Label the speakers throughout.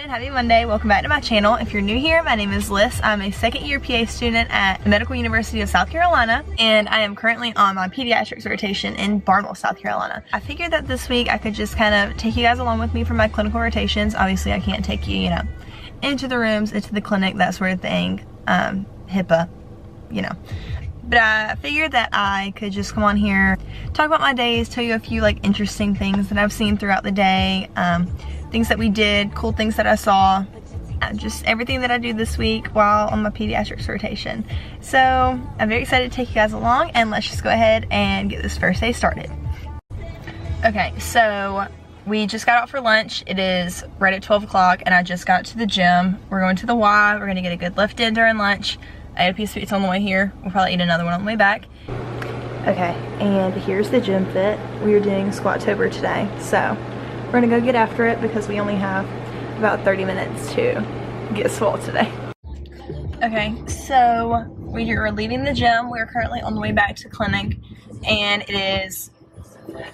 Speaker 1: afternoon, happy Monday. Welcome back to my channel. If you're new here, my name is Lyss. I'm a second year PA student at the Medical University of South Carolina, and I am currently on my pediatrics rotation in Barnwell, South Carolina. I figured that this week I could just kind of take you guys along with me for my clinical rotations. Obviously, I can't take you, into the rooms, into the clinic, that sort of thing. HIPAA, But I figured that I could just come on here, talk about my days, tell you a few interesting things that I've seen throughout the day, things that we did, cool things that I saw, just everything that I do this week while on my pediatrics rotation. So I'm very excited to take you guys along, and let's just go ahead and get this first day started. Okay, so we just got out for lunch. It is right at 12 o'clock and I just got to the gym. We're going to the Y. We're gonna get a good lift in during lunch. I had a piece of pizza on the way here. We'll probably eat another one on the way back. Okay, and here's the gym fit. We are doing Squat-tober today, so we're gonna go get after it because we only have about 30 minutes to get swole today. Okay, so we are leaving the gym. We're currently on the way back to clinic, and it is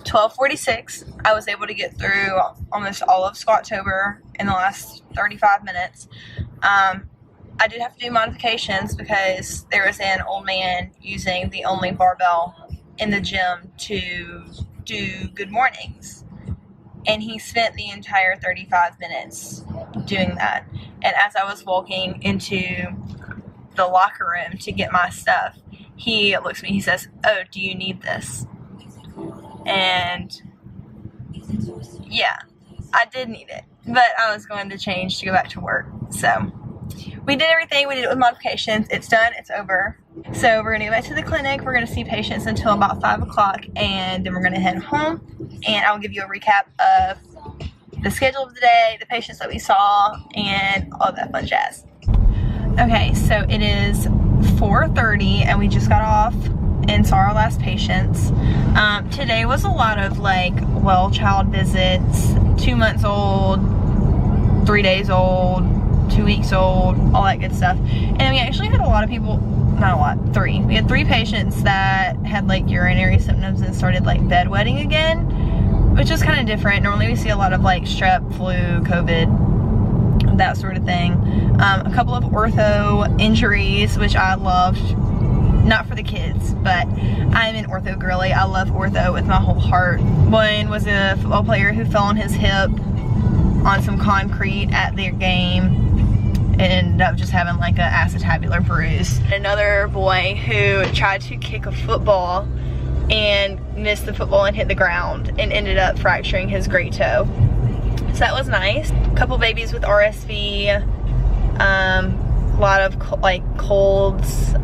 Speaker 1: 12:46. I was able to get through almost all of Squat-tober in the last 35 minutes. I did have to do modifications because there was an old man using the only barbell in the gym to do good mornings. And he spent the entire 35 minutes doing that. And as I was walking into the locker room to get my stuff, he looks at me, he says, "Oh, do you need this?" And yeah, I did need it. But I was going to change to go back to work, so we did everything. We did it with modifications. It's done. It's over. So we're going to go back to the clinic. We're going to see patients until about 5 o'clock, and then we're going to head home. And I'll give you a recap of the schedule of the day, the patients that we saw, and all that fun jazz. Okay, so it is 4:30, and we just got off and saw our last patients. Today was a lot of well child visits, 2 months old, 3 days old, 2 weeks old, all that good stuff. And we actually had a lot of people, not a lot, 3. We had 3 patients that had urinary symptoms and started bedwetting again, which is kind of different. Normally we see a lot of strep, flu, COVID, that sort of thing. A couple of ortho injuries, which I loved. Not for the kids, but I'm an ortho girly. I love ortho with my whole heart. One was a football player who fell on his hip on some concrete at their game and ended up just having an acetabular bruise. Another boy who tried to kick a football and missed the football and hit the ground and ended up fracturing his great toe. So that was nice. A couple babies with RSV, a lot of colds,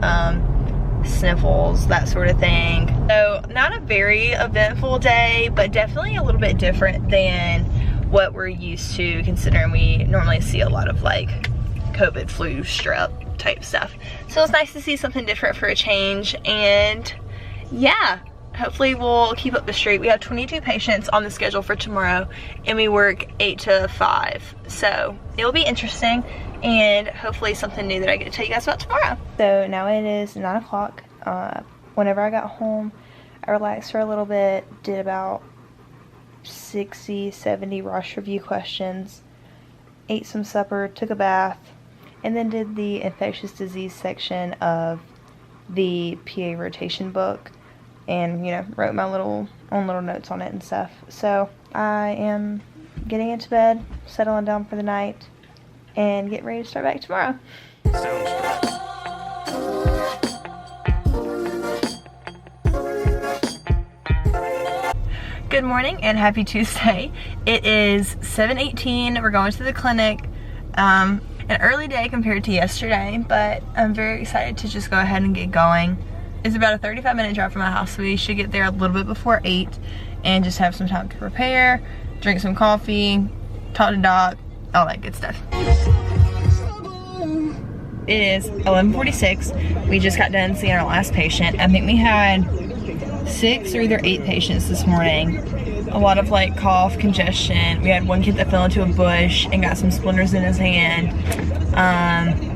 Speaker 1: sniffles, that sort of thing. So not a very eventful day, but definitely a little bit different than what we're used to, considering we normally see a lot of COVID, flu, strep type stuff. So it's nice to see something different for a change, and yeah, hopefully we'll keep up the streak. We have 22 patients on the schedule for tomorrow, and we work 8 to 5. So it'll be interesting, and hopefully something new that I get to tell you guys about tomorrow. So now it is 9 o'clock. Whenever I got home, I relaxed for a little bit, did about 60-70 rush review questions, ate some supper, took a bath, and then did the infectious disease section of the PA rotation book, and wrote my own little notes on it and stuff. So I am getting into bed, settling down for the night, and get ready to start back tomorrow. Good morning and happy Tuesday. It is 7:18. We're going to the clinic. An early day compared to yesterday, but I'm very excited to just go ahead and get going. It's about a 35-minute drive from my house, so we should get there a little bit before 8 and just have some time to prepare, drink some coffee, talk to Doc, all that good stuff. It is 11:46. We just got done seeing our last patient. I think we had 6 or either 8 patients this morning. A lot of cough, congestion. We had one kid that fell into a bush and got some splinters in his hand.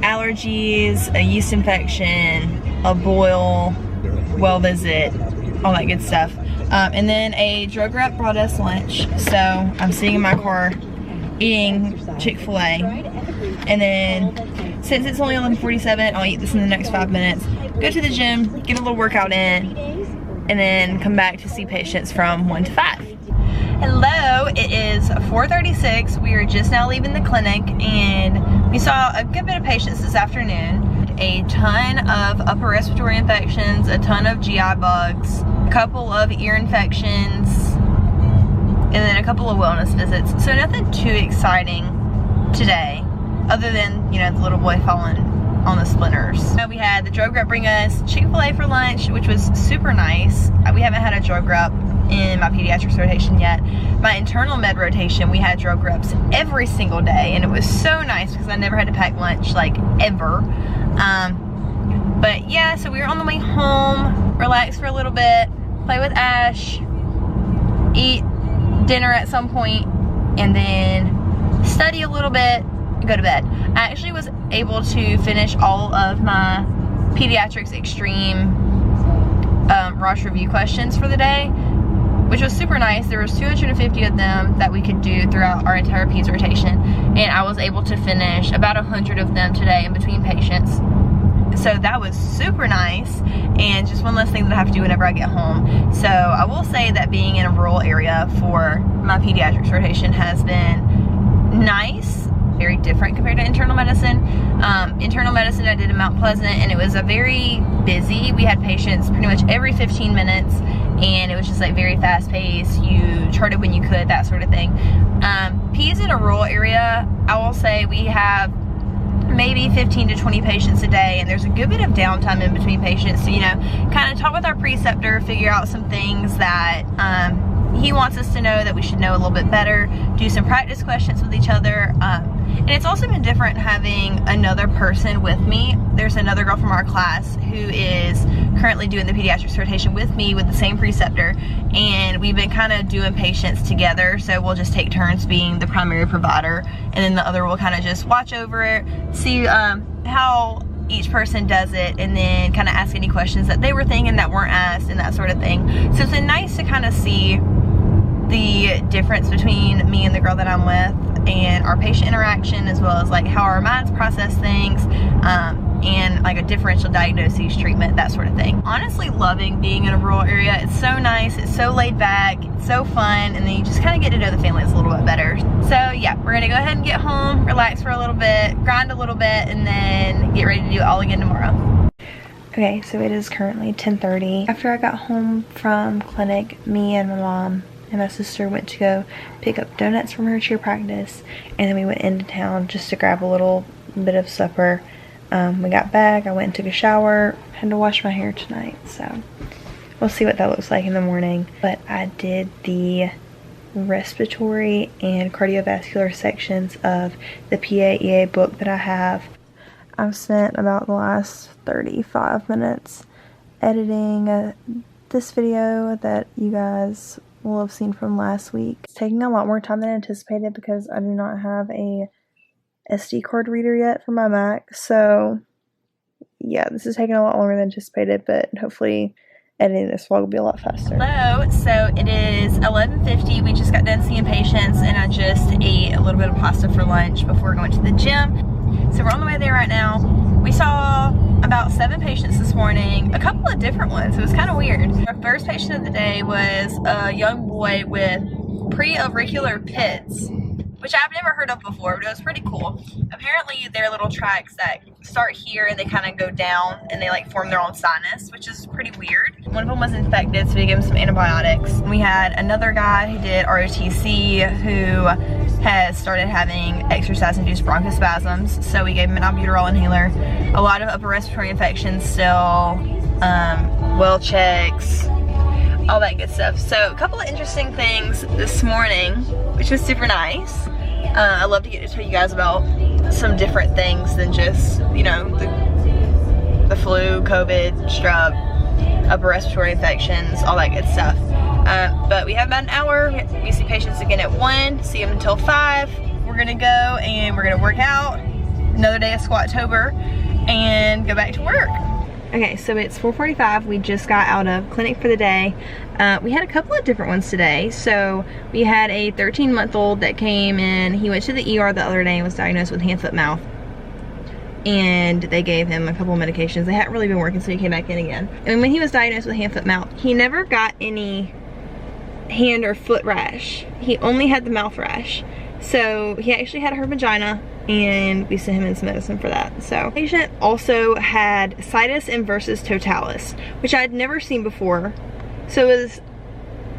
Speaker 1: Allergies, a yeast infection, a boil, well visit, all that good stuff. And then a drug rep brought us lunch. So I'm sitting in my car eating Chick-fil-A. And then, since it's only 11:47, I'll eat this in the next 5 minutes. Go to the gym, get a little workout in, and then come back to see patients from 1 to 5. Hello, it is 4:36. We are just now leaving the clinic, and we saw a good bit of patients this afternoon. A ton of upper respiratory infections, a ton of GI bugs, a couple of ear infections, and then a couple of wellness visits. So nothing too exciting today, other than, you know, the little boy falling on the splinters. We had the drug rep bring us Chick-fil-A for lunch, which was super nice. We haven't had a drug rep in my pediatrics rotation yet. My internal med rotation, we had drug reps every single day, and it was so nice because I never had to pack lunch, like, ever. But yeah, so we were on the way home, relax for a little bit, play with Ash, eat dinner at some point, and then study a little bit, go to bed. I actually was able to finish all of my pediatrics extreme Rosh review questions for the day, which was super nice. There was 250 of them that we could do throughout our entire Peds rotation, and I was able to finish about 100 of them today in between patients. So that was super nice, and just one less thing that I have to do whenever I get home. So I will say that being in a rural area for my pediatrics rotation has been nice, very different compared to internal medicine. Internal medicine I did in Mount Pleasant, and it was a very busy. We had patients pretty much every 15 minutes, and it was just like very fast paced. You charted when you could, that sort of thing. Peds in a rural area, I will say we have maybe 15 to 20 patients a day, and there's a good bit of downtime in between patients. So, you know, kind of talk with our preceptor, figure out some things that he wants us to know that we should know a little bit better, do some practice questions with each other. And it's also been different having another person with me. There's another girl from our class who is currently doing the pediatrics rotation with me with the same preceptor, and we've been kind of doing patients together. So we'll just take turns being the primary provider, and then the other will kind of just watch over it, see how each person does it, and then kind of ask any questions that they were thinking that weren't asked and that sort of thing. So it's been nice to kind of see the difference between me and the girl that I'm with, and our patient interaction, as well as like how our minds process things, and like a differential diagnosis, treatment, that sort of thing. Honestly, loving being in a rural area. It's so nice, it's so laid back, it's so fun, and then you just kind of get to know the families a little bit better. So yeah, we're gonna go ahead and get home, relax for a little bit, grind a little bit, and then get ready to do it all again tomorrow. Okay, so it is currently 10:30. After I got home from clinic, me and my mom and my sister went to go pick up donuts from her cheer practice, and then we went into town just to grab a little bit of supper. We got back, I went and took a shower, had to wash my hair tonight, so we'll see what that looks like in the morning. But I did the respiratory and cardiovascular sections of the PAEA book that I have. I've spent about the last 35 minutes editing this video that you guys will have seen from last week. It's taking a lot more time than anticipated because I do not have a SD card reader yet for my Mac. So yeah, this is taking a lot longer than anticipated, but hopefully editing this vlog will be a lot faster. Hello, so it is 11:50. We just got done seeing patients, and I just ate a little bit of pasta for lunch before going to the gym. So we're on the way there right now. We saw about 7 patients this morning, a couple of different ones. It was kind of weird. Our first patient of the day was a young boy with pre-auricular Peds, which I've never heard of before, but it was pretty cool. Apparently they're little tracts that start here and they kind of go down and they like form their own sinus, which is pretty weird. One of them was infected, so we gave him some antibiotics. We had another guy who did ROTC who has started having exercise-induced bronchospasms, so we gave him an albuterol inhaler. A lot of upper respiratory infections still, well checks, all that good stuff. So a couple of interesting things this morning, which was super nice. I love to get to tell you guys about some different things than just, you know, the flu, COVID, strep, upper respiratory infections, all that good stuff. But we have about an hour. We see patients again at 1, see them until 5. We're gonna go and we're gonna work out, another day of Squat-tober, and go back to work. Okay, so it's 4:45. We just got out of clinic for the day. We had a couple of different ones today. So we had a 13-month-old that came in. He went to the ER the other day and was diagnosed with hand, foot, mouth. And they gave him a couple of medications. They hadn't really been working, so he came back in again. And when he was diagnosed with hand, foot, mouth, he never got any hand or foot rash. He only had the mouth rash. So he actually had a herpes vagina, and we sent him in some medicine for that. So the patient also had situs inversus totalis, which I had never seen before. So it was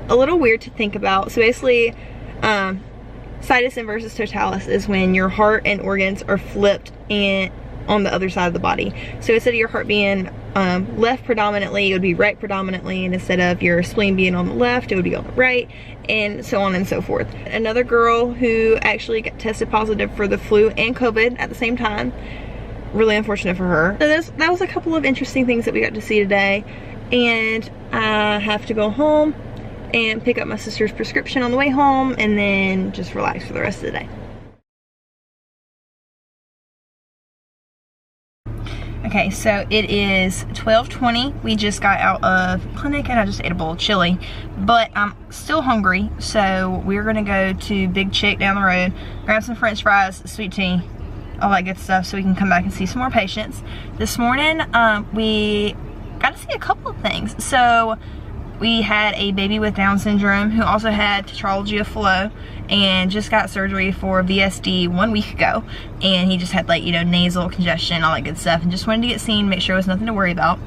Speaker 1: a little weird to think about. So basically, situs inversus totalis is when your heart and organs are flipped and on the other side of the body. So instead of your heart being left predominantly, it would be right predominantly, and instead of your spleen being on the left, it would be on the right, and so on and so forth. Another girl who actually got tested positive for the flu and COVID at the same time. Really unfortunate for her. So that was a couple of interesting things that we got to see today, and I have to go home and pick up my sister's prescription on the way home, and then just relax for the rest of the day. Okay, so it is 12:20. We just got out of clinic and I just ate a bowl of chili, but I'm still hungry, so we're gonna go to Big Chick down the road, grab some french fries, sweet tea, all that good stuff, so we can come back and see some more patients. This morning, we got to see a couple of things. So we had a baby with Down syndrome who also had tetralogy of Fallot and just got surgery for VSD 1 week ago, and he just had, like, you know, nasal congestion, all that good stuff, and just wanted to get seen, make sure there was nothing to worry about.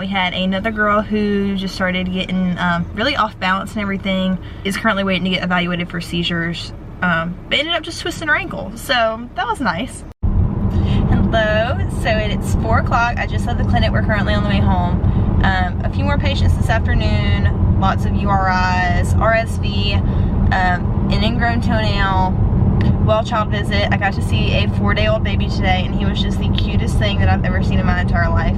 Speaker 1: We had another girl who just started getting really off balance and everything, is currently waiting to get evaluated for seizures, but ended up just twisting her ankle, so that was nice. Hello, so it's 4 o'clock. I just left the clinic. We're currently on the way home. A few more patients this afternoon, lots of URIs, RSV, an ingrown toenail, well child visit. I got to see a 4-day-old baby today, and he was just the cutest thing that I've ever seen in my entire life,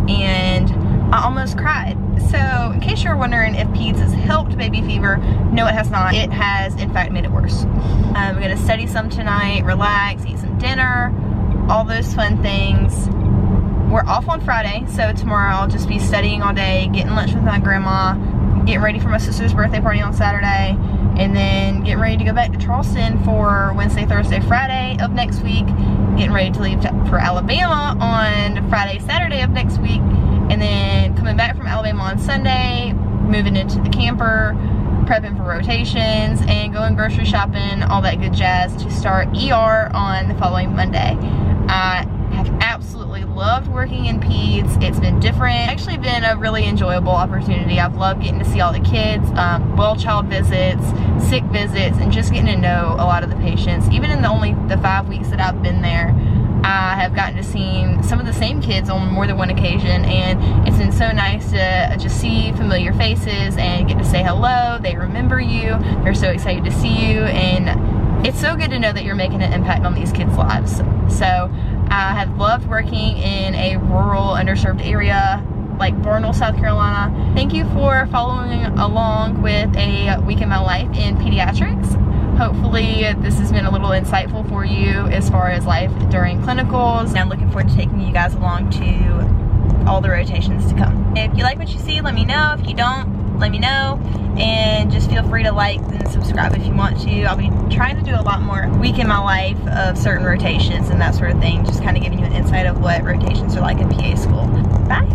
Speaker 1: and I almost cried. So in case you're wondering if Peds has helped baby fever, no, it has not. It has in fact made it worse. We're gonna study some tonight, relax, eat some dinner, all those fun things. We're off on Friday, so tomorrow I'll just be studying all day, getting lunch with my grandma, getting ready for my sister's birthday party on Saturday, and then getting ready to go back to Charleston for Wednesday, Thursday, Friday of next week, getting ready to leave for Alabama on Friday, Saturday of next week, and then coming back from Alabama on Sunday, moving into the camper, prepping for rotations, and going grocery shopping, all that good jazz, to start ER on the following Monday. I have absolutely loved working in Peds. It's been different. It's actually been a really enjoyable opportunity. I've loved getting to see all the kids, well child visits, sick visits, and just getting to know a lot of the patients. Even in the 5 weeks that I've been there, I have gotten to see some of the same kids on more than one occasion, and it's been so nice to just see familiar faces and get to say hello. They remember you. They're so excited to see you, and it's so good to know that you're making an impact on these kids' lives. So I have loved working in a rural, underserved area like Barnwell, South Carolina. Thank you for following along with a week in my life in pediatrics. Hopefully this has been a little insightful for you as far as life during clinicals. And I'm looking forward to taking you guys along to all the rotations to come. If you like what you see, let me know. If you don't, let me know. And just feel free to like and subscribe if you want to. I'll be trying to do a lot more week in my life of certain rotations and that sort of thing. Just kind of giving you an insight of what rotations are like in PA school. Bye.